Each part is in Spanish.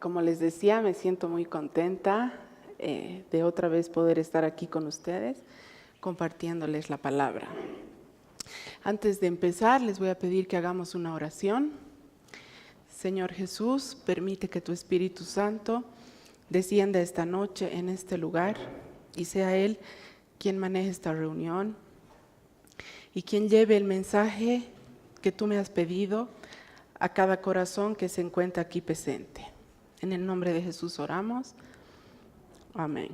Como les decía, me siento muy contenta de otra vez poder estar aquí con ustedes, compartiéndoles la palabra. Antes de empezar, les voy a pedir que hagamos una oración. Señor Jesús, permite que tu Espíritu Santo descienda esta noche en este lugar y sea Él quien maneje esta reunión y quien lleve el mensaje que tú me has pedido a cada corazón que se encuentra aquí presente. En el nombre de Jesús oramos. Amén.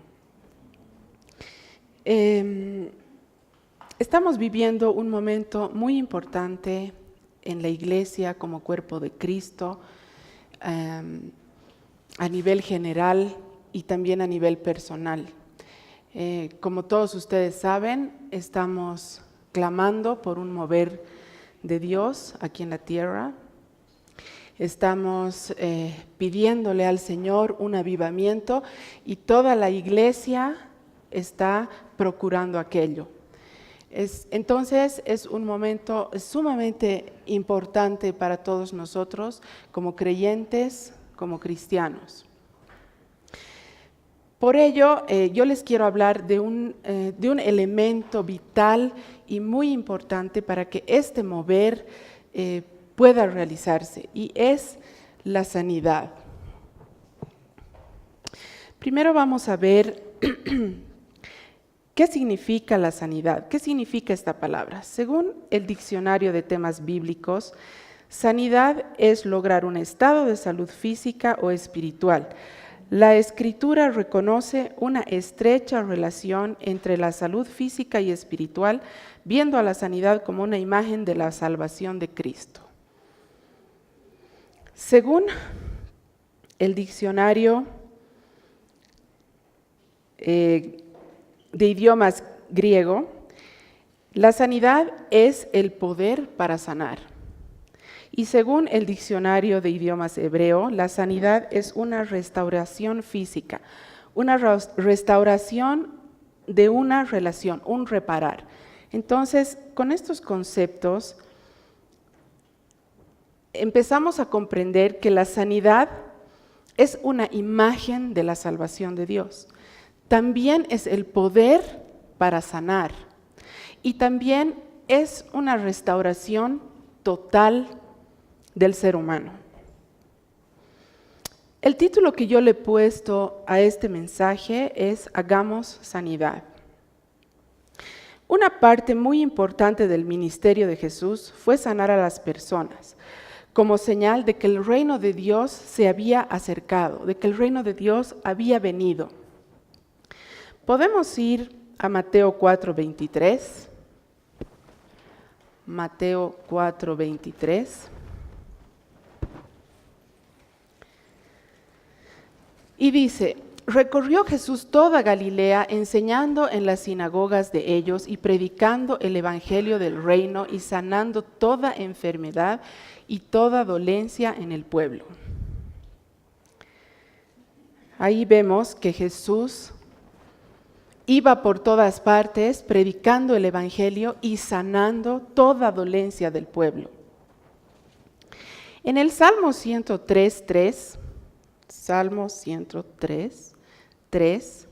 Estamos viviendo un momento muy importante en la iglesia como cuerpo de Cristo, a nivel general y también a nivel personal. Como todos ustedes saben, estamos clamando por un mover de Dios aquí en la tierra. Estamos pidiéndole al Señor un avivamiento y toda la iglesia está procurando aquello. Entonces es un momento sumamente importante para todos nosotros como creyentes, como cristianos. Por ello, yo les quiero hablar de un elemento vital y muy importante para que este mover pueda realizarse, y es la sanidad. Primero vamos a ver qué significa la sanidad, qué significa esta palabra. Según el diccionario de temas bíblicos, sanidad es lograr un estado de salud física o espiritual. La Escritura reconoce una estrecha relación entre la salud física y espiritual, viendo a la sanidad como una imagen de la salvación de Cristo. Según el diccionario de idiomas griego, la sanidad es el poder para sanar. Y según el diccionario de idiomas hebreo, la sanidad es una restauración física, una restauración de una relación, un reparar. Entonces, con estos conceptos, empezamos a comprender que la sanidad es una imagen de la salvación de Dios. También es el poder para sanar. Y también es una restauración total del ser humano. El título que yo le he puesto a este mensaje es Hagamos sanidad. Una parte muy importante del ministerio de Jesús fue sanar a las personas, como señal de que el reino de Dios se había acercado, de que el reino de Dios había venido. Podemos ir a Mateo 4:23. Mateo 4:23. Y dice: recorrió Jesús toda Galilea, enseñando en las sinagogas de ellos y predicando el evangelio del reino y sanando toda enfermedad y toda dolencia en el pueblo. Ahí vemos que Jesús iba por todas partes predicando el evangelio y sanando toda dolencia del pueblo. En el Salmo 103:3, Salmo 103:3,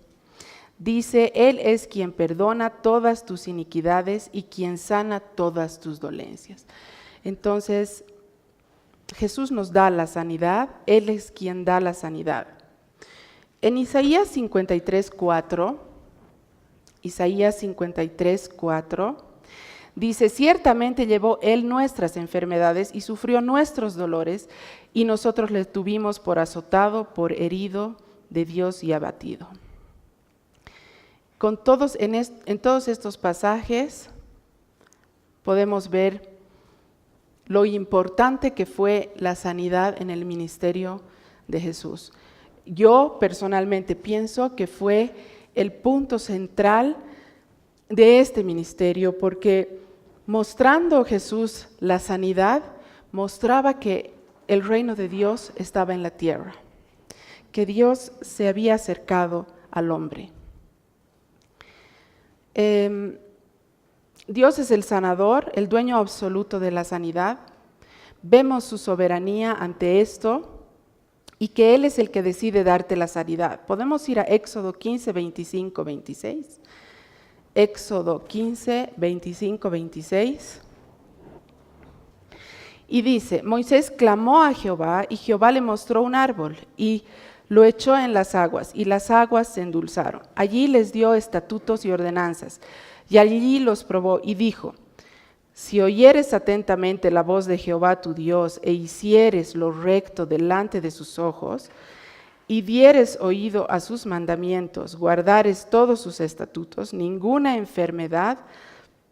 dice: Él es quien perdona todas tus iniquidades y quien sana todas tus dolencias. Entonces, Jesús nos da la sanidad, Él es quien da la sanidad. En Isaías 53:4, dice: ciertamente llevó Él nuestras enfermedades y sufrió nuestros dolores, y nosotros le tuvimos por azotado, por herido de Dios y abatido. En todos estos pasajes podemos ver lo importante que fue la sanidad en el ministerio de Jesús. Yo personalmente pienso que fue el punto central de este ministerio, porque mostrando Jesús la sanidad, mostraba que el reino de Dios estaba en la tierra, que Dios se había acercado al hombre. Dios es el sanador, el dueño absoluto de la sanidad. Vemos su soberanía ante esto y que Él es el que decide darte la sanidad. Podemos ir a Éxodo 15, 25, 26. Éxodo 15, 25, 26. Y dice, Moisés clamó a Jehová y Jehová le mostró un árbol y lo echó en las aguas y las aguas se endulzaron. Allí les dio estatutos y ordenanzas y allí los probó y dijo, si oyeres atentamente la voz de Jehová tu Dios e hicieres lo recto delante de sus ojos y dieres oído a sus mandamientos, guardares todos sus estatutos, ninguna enfermedad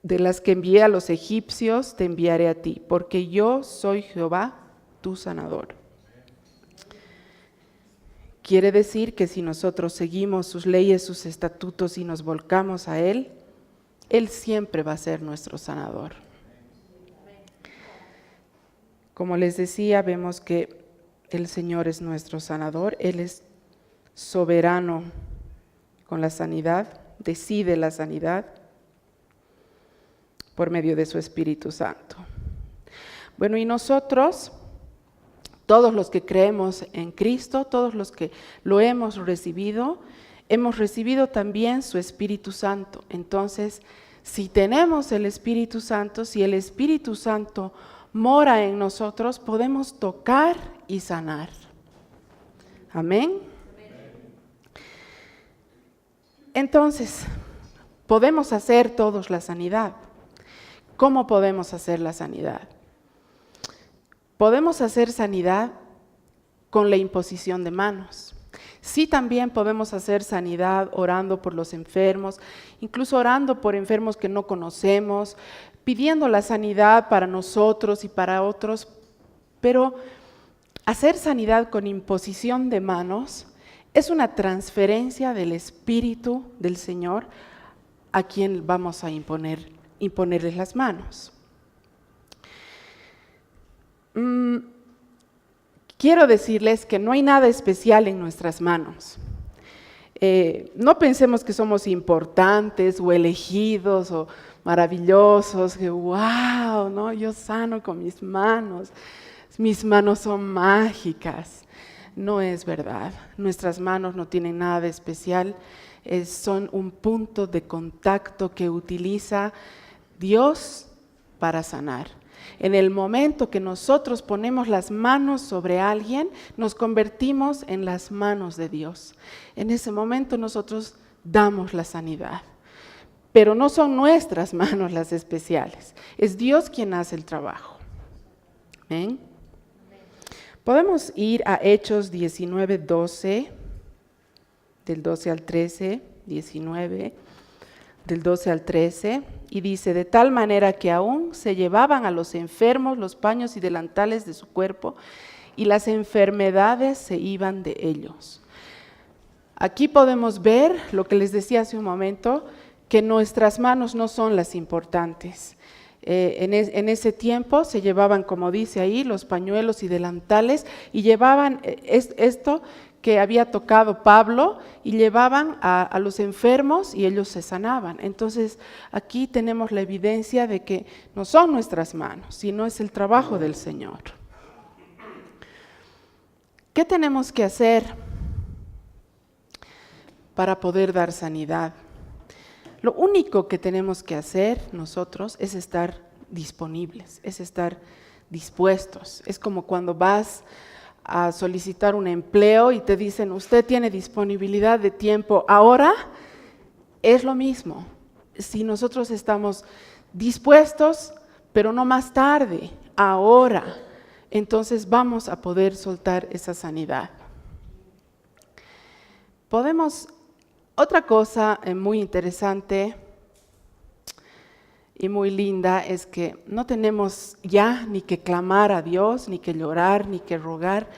de las que envié a los egipcios te enviaré a ti, porque yo soy Jehová, tu sanador. Quiere decir que si nosotros seguimos sus leyes, sus estatutos y nos volcamos a Él, Él siempre va a ser nuestro sanador. Como les decía, vemos que el Señor es nuestro sanador, Él es soberano con la sanidad, decide la sanidad por medio de su Espíritu Santo. Bueno, y nosotros, todos los que creemos en Cristo, todos los que lo hemos recibido también su Espíritu Santo. Entonces, si tenemos el Espíritu Santo, si el Espíritu Santo mora en nosotros, podemos tocar y sanar. Amén. Entonces, podemos hacer todos la sanidad. ¿Cómo podemos hacer la sanidad? Podemos hacer sanidad con la imposición de manos. Sí, también podemos hacer sanidad orando por los enfermos, incluso orando por enfermos que no conocemos, pidiendo la sanidad para nosotros y para otros, pero hacer sanidad con imposición de manos es una transferencia del Espíritu del Señor a quien vamos a imponerles las manos. Quiero decirles que no hay nada especial en nuestras manos. No pensemos que somos importantes o elegidos o maravillosos, que wow, ¿no? Yo sano con mis manos son mágicas. No es verdad, nuestras manos no tienen nada de especial, son un punto de contacto que utiliza Dios para sanar. En el momento que nosotros ponemos las manos sobre alguien, nos convertimos en las manos de Dios. En ese momento nosotros damos la sanidad. Pero no son nuestras manos las especiales, es Dios quien hace el trabajo. ¿Ven? Podemos ir a Hechos 19, 12, del 12 al 13, 19, del 12 al 13, y dice, de tal manera que aún se llevaban a los enfermos los paños y delantales de su cuerpo, y las enfermedades se iban de ellos. Aquí podemos ver lo que les decía hace un momento, que nuestras manos no son las importantes. En ese tiempo se llevaban, como dice ahí, los pañuelos y delantales, y llevaban esto que había tocado Pablo, y llevaban a los enfermos y ellos se sanaban. Entonces aquí tenemos la evidencia de que no son nuestras manos, sino es el trabajo del Señor. ¿Qué tenemos que hacer para poder dar sanidad? Lo único que tenemos que hacer nosotros es estar disponibles, es estar dispuestos. Es como cuando vas a solicitar un empleo y te dicen, usted tiene disponibilidad de tiempo ahora, es lo mismo. Si nosotros estamos dispuestos, pero no más tarde, ahora, entonces vamos a poder soltar esa sanidad. Otra cosa muy interesante y muy linda es que no tenemos ya ni que clamar a Dios, ni que llorar, ni que rogar,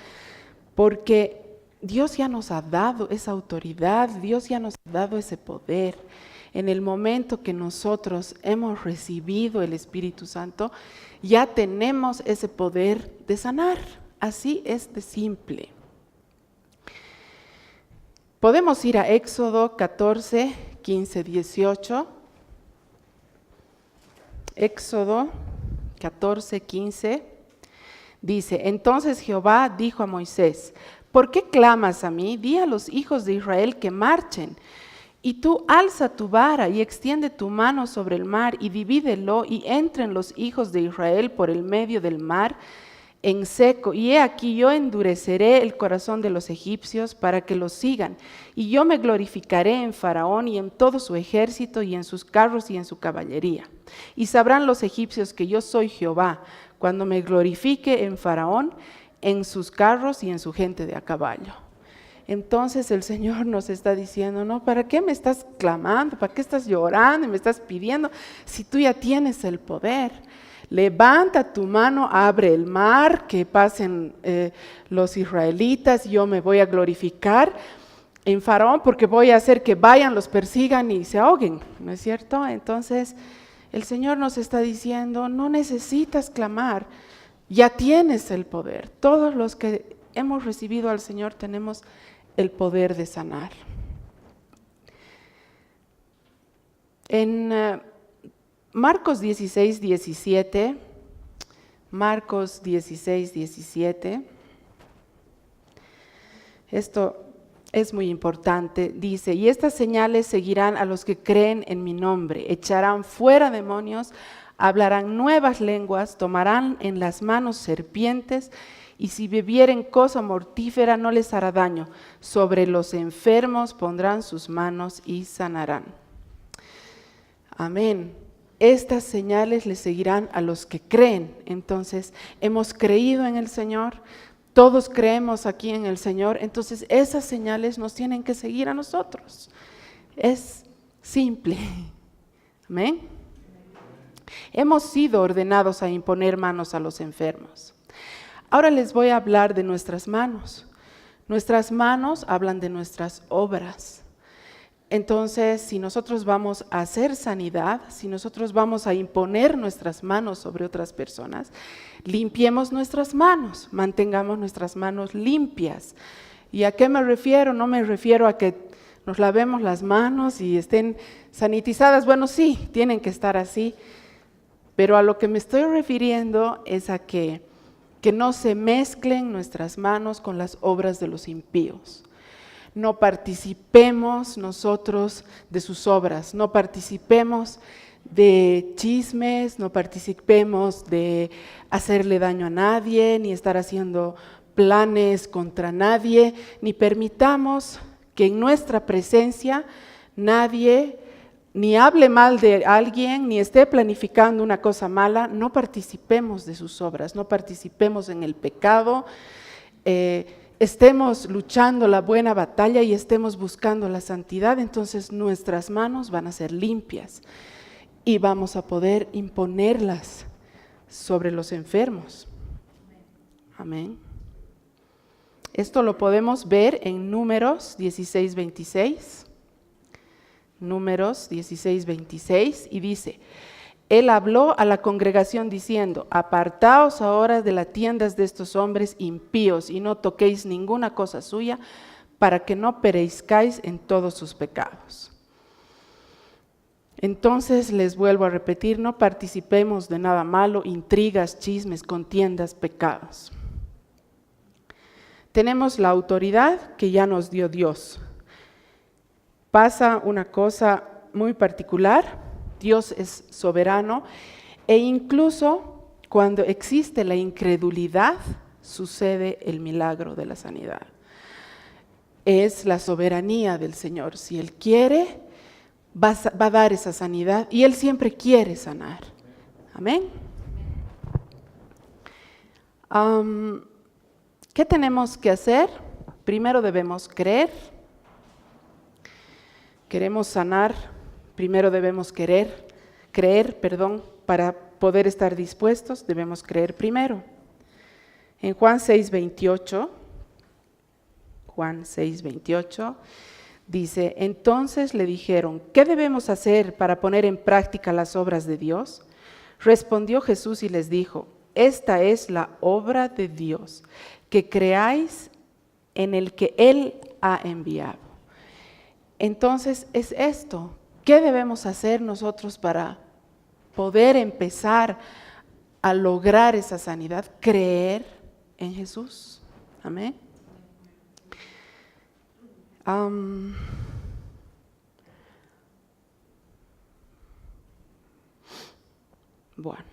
porque Dios ya nos ha dado esa autoridad, Dios ya nos ha dado ese poder. En el momento que nosotros hemos recibido el Espíritu Santo, ya tenemos ese poder de sanar. Así es de simple. Podemos ir a Éxodo 14, 15, 18. Éxodo 14, 15. Dice, entonces Jehová dijo a Moisés, ¿por qué clamas a mí? Di a los hijos de Israel que marchen. Y tú alza tu vara y extiende tu mano sobre el mar y divídelo y entren los hijos de Israel por el medio del mar en seco. Y he aquí yo endureceré el corazón de los egipcios para que los sigan. Y yo me glorificaré en Faraón y en todo su ejército y en sus carros y en su caballería. Y sabrán los egipcios que yo soy Jehová cuando me glorifique en Faraón, en sus carros y en su gente de a caballo. Entonces el Señor nos está diciendo, no, ¿para qué me estás clamando? ¿Para qué estás llorando y me estás pidiendo si tú ya tienes el poder? Levanta tu mano, abre el mar, que pasen los israelitas, yo me voy a glorificar en Faraón porque voy a hacer que vayan, los persigan y se ahoguen, ¿no es cierto? Entonces el Señor nos está diciendo, no necesitas clamar, ya tienes el poder. Todos los que hemos recibido al Señor tenemos el poder de sanar. En Marcos 16, 17, Marcos 16, 17, esto es muy importante, dice, y estas señales seguirán a los que creen en mi nombre, echarán fuera demonios, hablarán nuevas lenguas, tomarán en las manos serpientes, y si bebieren cosa mortífera no les hará daño, sobre los enfermos pondrán sus manos y sanarán. Amén. Estas señales les seguirán a los que creen. Entonces, hemos creído en el Señor, todos creemos aquí en el Señor, entonces esas señales nos tienen que seguir a nosotros. Es simple. Amén. Hemos sido ordenados a imponer manos a los enfermos. Ahora les voy a hablar de nuestras manos. Nuestras manos hablan de nuestras obras. Entonces, si nosotros vamos a hacer sanidad, si nosotros vamos a imponer nuestras manos sobre otras personas, limpiemos nuestras manos, mantengamos nuestras manos limpias. ¿Y a qué me refiero? No me refiero a que nos lavemos las manos y estén sanitizadas. Bueno, sí, tienen que estar así, pero a lo que me estoy refiriendo es a que no se mezclen nuestras manos con las obras de los impíos. No participemos nosotros de sus obras, no participemos de chismes, no participemos de hacerle daño a nadie, ni estar haciendo planes contra nadie, ni permitamos que en nuestra presencia nadie ni hable mal de alguien, ni esté planificando una cosa mala. No participemos de sus obras, no participemos en el pecado, estemos luchando la buena batalla y estemos buscando la santidad, entonces nuestras manos van a ser limpias y vamos a poder imponerlas sobre los enfermos. Amén. Esto lo podemos ver en Números 16, 26. Números 16, 26, y dice, él habló a la congregación diciendo, apartaos ahora de las tiendas de estos hombres impíos y no toquéis ninguna cosa suya para que no perezcáis en todos sus pecados. Entonces les vuelvo a repetir, no participemos de nada malo, intrigas, chismes, contiendas, pecados. Tenemos la autoridad que ya nos dio Dios. Pasa una cosa muy particular. Dios es soberano e incluso cuando existe la incredulidad sucede el milagro de la sanidad. Es la soberanía del Señor. Si Él quiere, va a dar esa sanidad y Él siempre quiere sanar. Amén. ¿Qué tenemos que hacer? Primero debemos creer. Queremos sanar. Primero debemos creer, para poder estar dispuestos, debemos creer primero. En Juan 6:28 dice, entonces le dijeron, ¿qué debemos hacer para poner en práctica las obras de Dios? Respondió Jesús y les dijo, esta es la obra de Dios, que creáis en el que Él ha enviado. Entonces es esto. ¿Qué debemos hacer nosotros para poder empezar a lograr esa sanidad? Creer en Jesús. Amén. Bueno,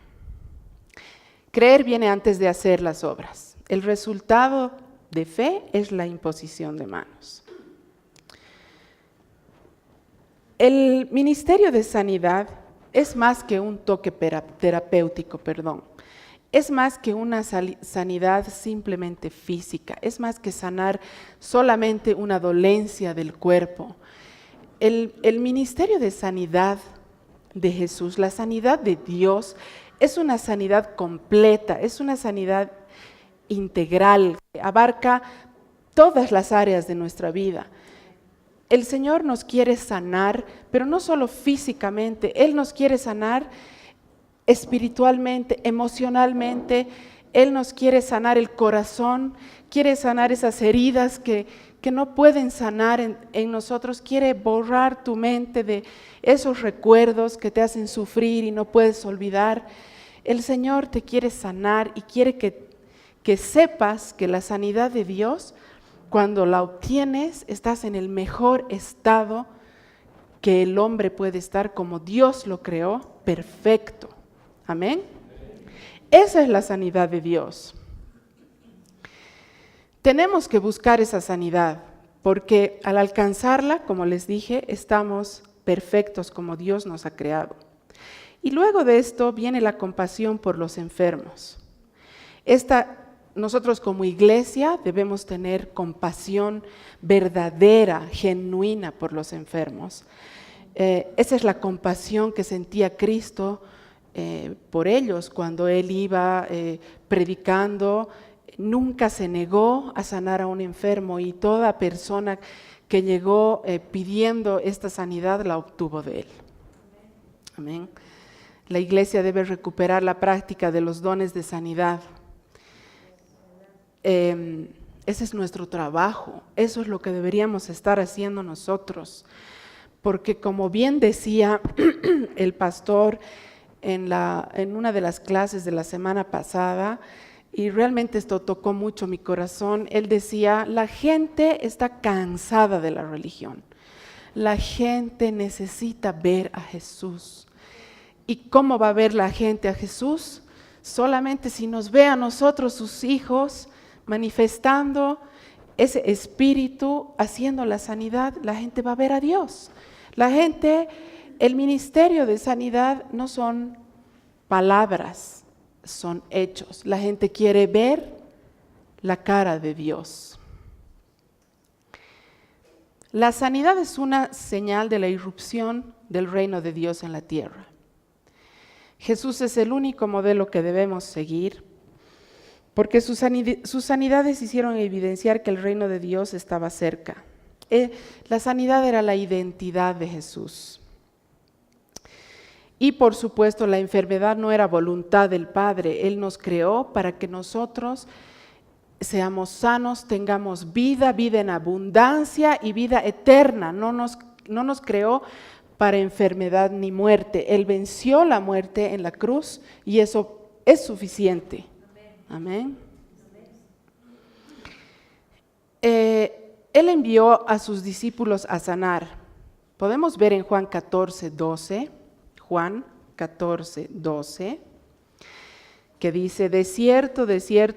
creer viene antes de hacer las obras. El resultado de fe es la imposición de manos. El ministerio de sanidad es más que un toque terapéutico, Es más que una sanidad simplemente física, es más que sanar solamente una dolencia del cuerpo. El ministerio de sanidad de Jesús, la sanidad de Dios, es una sanidad completa, es una sanidad integral, que abarca todas las áreas de nuestra vida. El Señor nos quiere sanar, pero no solo físicamente, Él nos quiere sanar espiritualmente, emocionalmente. Él nos quiere sanar el corazón, quiere sanar esas heridas que no pueden sanar en nosotros, quiere borrar tu mente de esos recuerdos que te hacen sufrir y no puedes olvidar. El Señor te quiere sanar y quiere que sepas que la sanidad de Dios, cuando la obtienes, estás en el mejor estado que el hombre puede estar, como Dios lo creó, perfecto. Amén. Esa es la sanidad de Dios. Tenemos que buscar esa sanidad, porque al alcanzarla, como les dije, estamos perfectos como Dios nos ha creado. Y luego de esto viene la compasión por los enfermos. Nosotros como iglesia debemos tener compasión verdadera, genuina por los enfermos. Esa es la compasión que sentía Cristo por ellos cuando Él iba predicando. Nunca se negó a sanar a un enfermo y toda persona que llegó pidiendo esta sanidad la obtuvo de Él. Amén. La iglesia debe recuperar la práctica de los dones de sanidad. Ese es nuestro trabajo, eso es lo que deberíamos estar haciendo nosotros, porque como bien decía el pastor en una de las clases de la semana pasada, y realmente esto tocó mucho mi corazón, él decía, la gente está cansada de la religión, la gente necesita ver a Jesús. ¿Y cómo va a ver la gente a Jesús? Solamente si nos ve a nosotros, sus hijos, manifestando ese espíritu, haciendo la sanidad, la gente va a ver a Dios. El ministerio de sanidad no son palabras, son hechos. La gente quiere ver la cara de Dios. La sanidad es una señal de la irrupción del reino de Dios en la tierra. Jesús es el único modelo que debemos seguir, porque sus sanidades hicieron evidenciar que el reino de Dios estaba cerca. La sanidad era la identidad de Jesús. Y por supuesto la enfermedad no era voluntad del Padre, Él nos creó para que nosotros seamos sanos, tengamos vida en abundancia y vida eterna. No nos creó para enfermedad ni muerte. Él venció la muerte en la cruz y eso es suficiente. Amén. Él envió a sus discípulos a sanar. Podemos ver en Juan 14:12, que dice, de cierto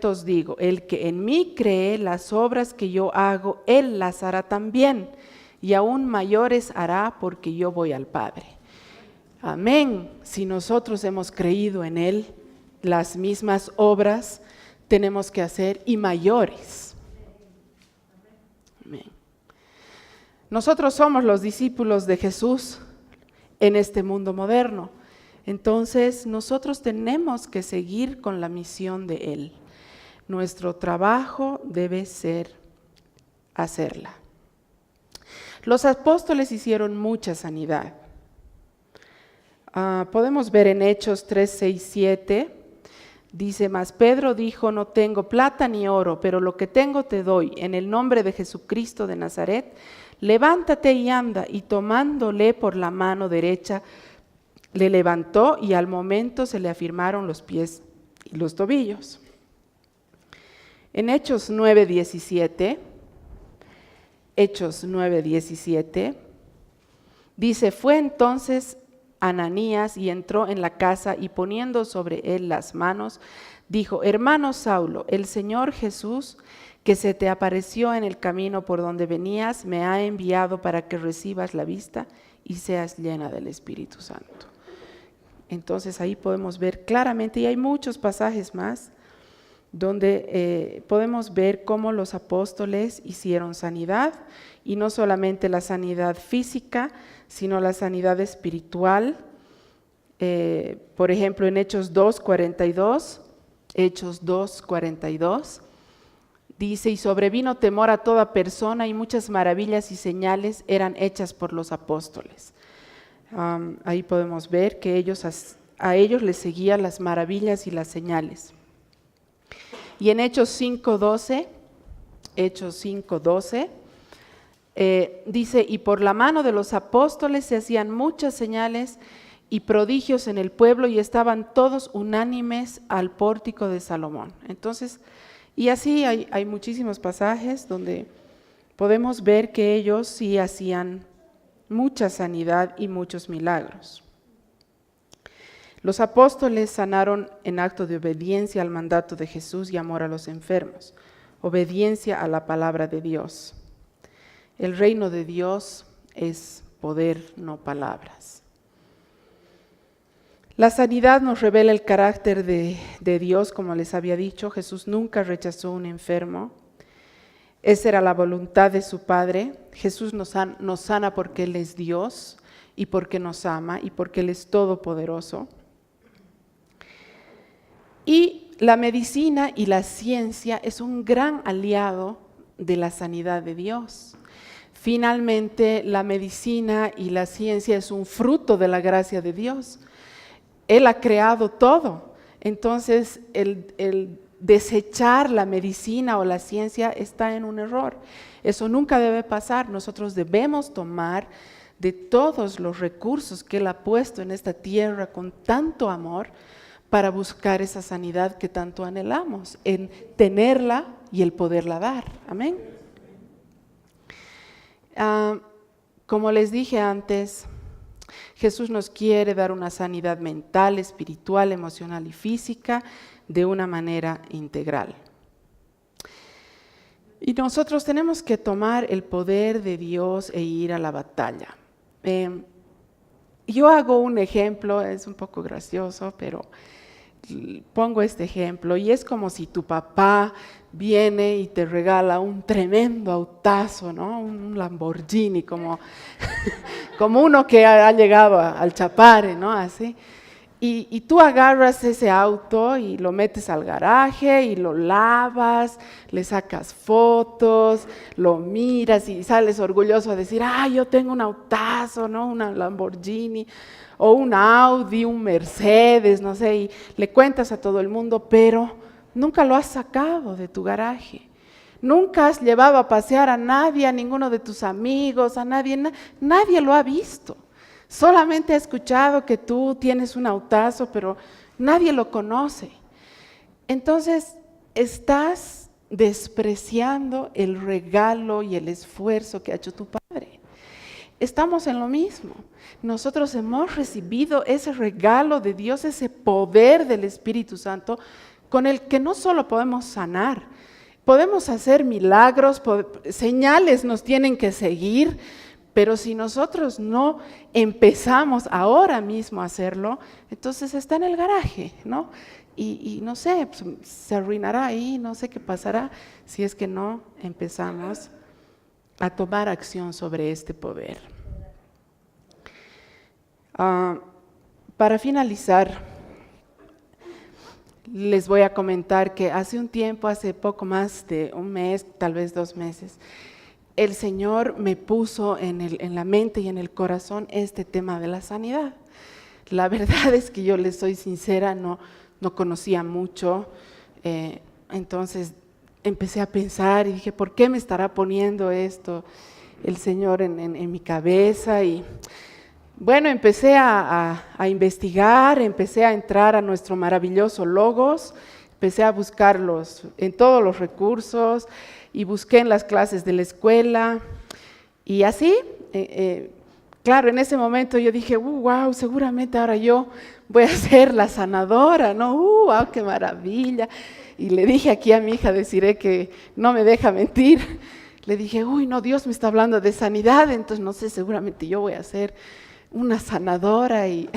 os digo, el que en mí cree, las obras que yo hago, él las hará también, y aún mayores hará, porque yo voy al Padre. Amén. Si nosotros hemos creído en él, las mismas obras tenemos que hacer y mayores. Amén. Nosotros somos los discípulos de Jesús en este mundo moderno. Entonces, nosotros tenemos que seguir con la misión de Él. Nuestro trabajo debe ser hacerla. Los apóstoles hicieron mucha sanidad. Podemos ver en Hechos 3, 6, 7, dice, mas Pedro dijo, no tengo plata ni oro, pero lo que tengo te doy, en el nombre de Jesucristo de Nazaret, levántate y anda, y tomándole por la mano derecha, le levantó y al momento se le afirmaron los pies y los tobillos. En Hechos 9, 17, Hechos 9:17, dice, fue entonces Ananías y entró en la casa y poniendo sobre él las manos, dijo, hermano Saulo, el Señor Jesús, que se te apareció en el camino por donde venías, me ha enviado para que recibas la vista y seas llena del Espíritu Santo. Entonces ahí podemos ver claramente, y hay muchos pasajes más, donde podemos ver cómo los apóstoles hicieron sanidad, y no solamente la sanidad física, sino la sanidad espiritual. Por ejemplo, en Hechos 2:42, dice, y sobrevino temor a toda persona, y muchas maravillas y señales eran hechas por los apóstoles. Ahí podemos ver que a ellos les seguían las maravillas y las señales. Y en Hechos 5:12, dice, y por la mano de los apóstoles se hacían muchas señales y prodigios en el pueblo, y estaban todos unánimes al pórtico de Salomón. Entonces, y así hay muchísimos pasajes donde podemos ver que ellos sí hacían mucha sanidad y muchos milagros. Los apóstoles sanaron en acto de obediencia al mandato de Jesús y amor a los enfermos, obediencia a la palabra de Dios. El reino de Dios es poder, no palabras. La sanidad nos revela el carácter de Dios, como les había dicho. Jesús nunca rechazó a un enfermo. Esa era la voluntad de su Padre. Jesús nos sana porque Él es Dios y porque nos ama y porque Él es todopoderoso. Y la medicina y la ciencia es un gran aliado de la sanidad de Dios. Finalmente, la medicina y la ciencia es un fruto de la gracia de Dios. Él ha creado todo. Entonces, el desechar la medicina o la ciencia está en un error. Eso nunca debe pasar. Nosotros debemos tomar de todos los recursos que Él ha puesto en esta tierra con tanto amor para buscar esa sanidad que tanto anhelamos, en tenerla y el poderla dar. Amén. Como les dije antes, Jesús nos quiere dar una sanidad mental, espiritual, emocional y física de una manera integral. Y nosotros tenemos que tomar el poder de Dios e ir a la batalla. Yo hago un ejemplo, es un poco gracioso, pero pongo este ejemplo, y es como si tu papá viene y te regala un tremendo autazo, ¿no? Un Lamborghini, como uno que ha llegado al Chapare, ¿no? Así. Y tú agarras ese auto y lo metes al garaje y lo lavas, le sacas fotos, lo miras y sales orgulloso a decir, yo tengo un autazo, ¿no? Una Lamborghini o un Audi, un Mercedes, no sé, y le cuentas a todo el mundo, pero nunca lo has sacado de tu garaje. Nunca has llevado a pasear a nadie, a ninguno de tus amigos, a nadie, nadie lo ha visto. Solamente ha escuchado que tú tienes un autazo, pero nadie lo conoce. Entonces, estás despreciando el regalo y el esfuerzo que ha hecho tu Padre. Estamos en lo mismo. Nosotros hemos recibido ese regalo de Dios, ese poder del Espíritu Santo, con el que no solo podemos sanar, podemos hacer milagros, señales nos tienen que seguir, pero si nosotros no empezamos ahora mismo a hacerlo, entonces está en el garaje, ¿no? Y no sé, pues, se arruinará ahí, no sé qué pasará si es que no empezamos a tomar acción sobre este poder. Para finalizar, les voy a comentar que hace un tiempo, hace poco más de un mes, tal vez 2 meses, el Señor me puso en la mente y en el corazón este tema de la sanidad. La verdad es que yo les soy sincera, no conocía mucho, entonces empecé a pensar y dije, ¿por qué me estará poniendo esto el Señor en mi cabeza? Y bueno, empecé a investigar, empecé a entrar a nuestro maravilloso Logos, empecé a buscarlos en todos los recursos y busqué en las clases de la escuela, Y así, claro, en ese momento yo dije, wow, seguramente ahora yo voy a ser la sanadora, ¿no? Wow, qué maravilla. Y le dije aquí a mi hija, deciré que no me deja mentir. Le dije, uy, no, Dios me está hablando de sanidad, entonces no sé, seguramente yo voy a ser una sanadora. Y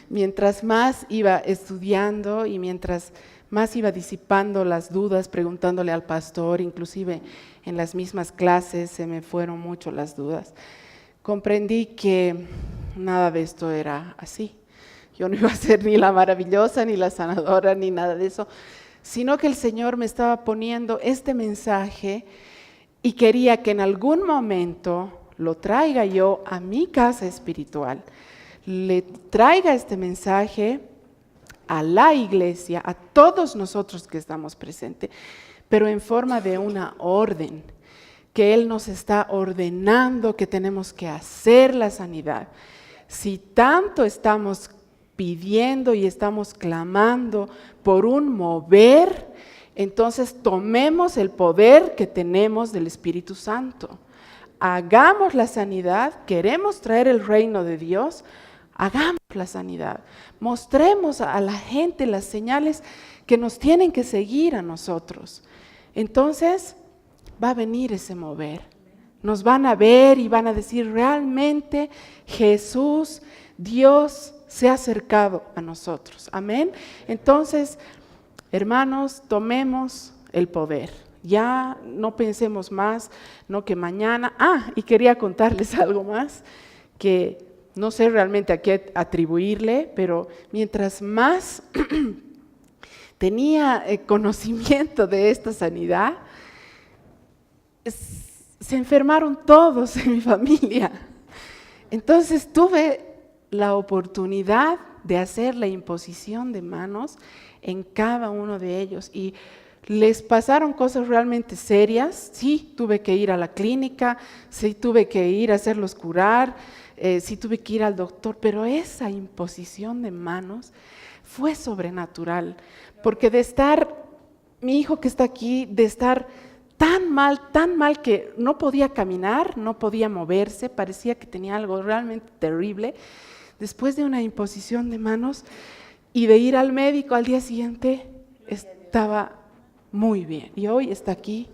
mientras más iba estudiando y mientras más iba disipando las dudas, preguntándole al pastor, inclusive en las mismas clases se me fueron mucho las dudas, comprendí que nada de esto era así. Yo no iba a ser ni la maravillosa, ni la sanadora, ni nada de eso, sino que el Señor me estaba poniendo este mensaje y quería que en algún momento lo traiga yo a mi casa espiritual, le traiga este mensaje a la iglesia, a todos nosotros que estamos presentes, pero en forma de una orden, que Él nos está ordenando que tenemos que hacer la sanidad. Si tanto estamos pidiendo y estamos clamando por un mover, entonces tomemos el poder que tenemos del Espíritu Santo. Hagamos la sanidad, queremos traer el reino de Dios, hagamos la sanidad. Mostremos a la gente las señales que nos tienen que seguir a nosotros. Entonces va a venir ese mover. Nos van a ver y van a decir, realmente Jesús, Dios, se ha acercado a nosotros. Amén. Entonces, hermanos, tomemos el poder. Ya no pensemos más, no que mañana. Y quería contarles algo más, que no sé realmente a qué atribuirle, pero mientras más tenía conocimiento de esta sanidad, se enfermaron todos en mi familia. Entonces tuve la oportunidad de hacer la imposición de manos en cada uno de ellos y les pasaron cosas realmente serias. Sí, tuve que ir a la clínica, sí tuve que ir a hacerlos curar, sí tuve que ir al doctor, pero esa imposición de manos fue sobrenatural, porque de estar, mi hijo que está aquí, de estar tan mal que no podía caminar, no podía moverse, parecía que tenía algo realmente terrible. Después de una imposición de manos y de ir al médico al día siguiente, estaba muy bien. Y hoy está aquí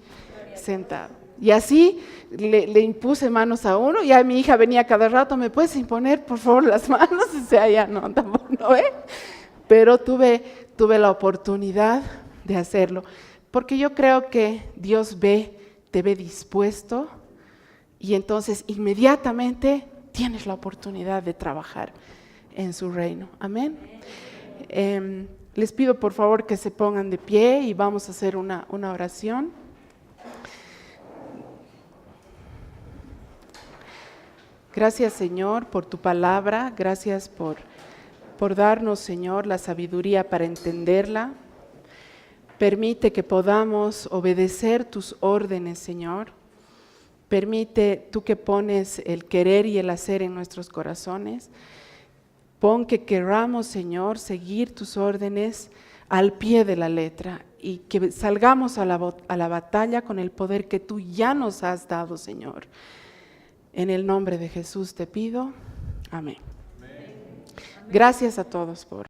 sentado. Y así le impuse manos a uno, y a mi hija venía cada rato, ¿me puedes imponer por favor las manos? O sea, ya no, tampoco, ¿no? Pero tuve la oportunidad de hacerlo, porque yo creo que Dios te ve dispuesto, y entonces inmediatamente tienes la oportunidad de trabajar en su reino. Amén. Les pido por favor que se pongan de pie y vamos a hacer una oración. Gracias, Señor, por tu palabra. Gracias por darnos, Señor, la sabiduría para entenderla. Permite que podamos obedecer tus órdenes, Señor. Permite, tú que pones el querer y el hacer en nuestros corazones, pon que querramos, Señor, seguir tus órdenes al pie de la letra y que salgamos a la batalla con el poder que tú ya nos has dado, Señor. En el nombre de Jesús te pido. Amén. Gracias a todos por